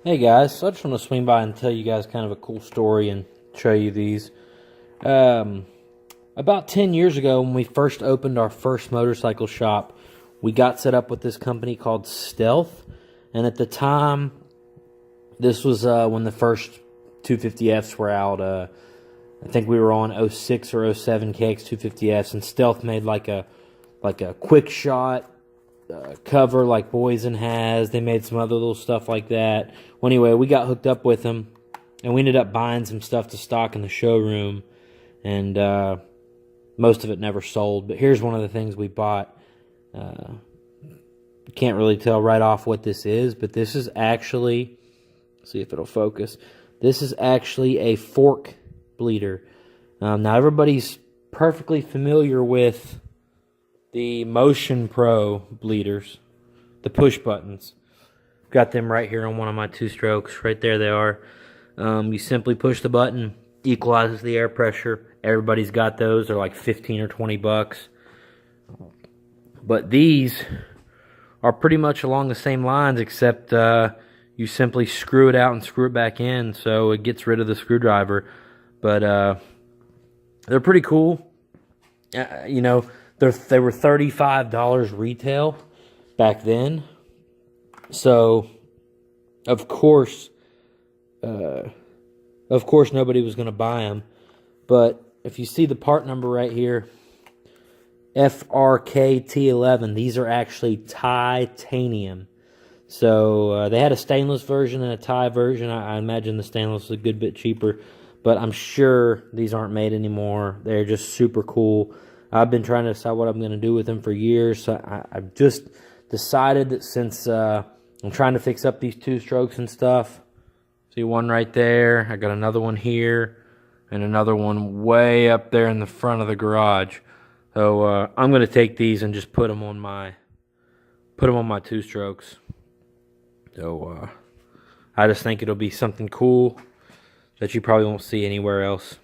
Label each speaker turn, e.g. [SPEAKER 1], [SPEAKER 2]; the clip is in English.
[SPEAKER 1] Hey guys, so I just want to swing by and tell you guys kind of a cool story and show you these. About 10 years ago, when we first opened our first motorcycle shop, we got set up with this company called Stealth. And at the time, this was when the first 250Fs were out. I think we were on 06 or 07 KX 250Fs, and Stealth made like a quick shot cover like Boysen has. They made some other little stuff like that. Well, anyway, we got hooked up with them, and we ended up buying some stuff to stock in the showroom, and most of it never sold. But here's one of the things we bought. Can't really tell right off what this is, but this is actually, see if it'll focus. This is actually a fork bleeder. Now everybody's perfectly familiar with the Motion Pro bleeders, the push buttons. Got them right here on one of my two strokes. Right there they are. You simply push the button, equalizes the air pressure. Everybody's got those. They're like 15 or 20 bucks. But these are pretty much along the same lines, except you simply screw it out and screw it back in, so it gets rid of the screwdriver. But they're pretty cool. You know, they were $35 retail back then. So, of course nobody was going to buy them. But if you see the part number right here, FRKT11, these are actually titanium. So, they had a stainless version and a Ti version. I imagine the stainless is a good bit cheaper. But I'm sure these aren't made anymore. They're just super cool. I've been trying to decide what I'm going to do with them for years. So I've just decided that since I'm trying to fix up these two strokes and stuff. See one right there. I got another one here. And another one way up there in the front of the garage. So I'm going to take these and just put them on my two strokes. So I just think it'll be something cool that you probably won't see anywhere else.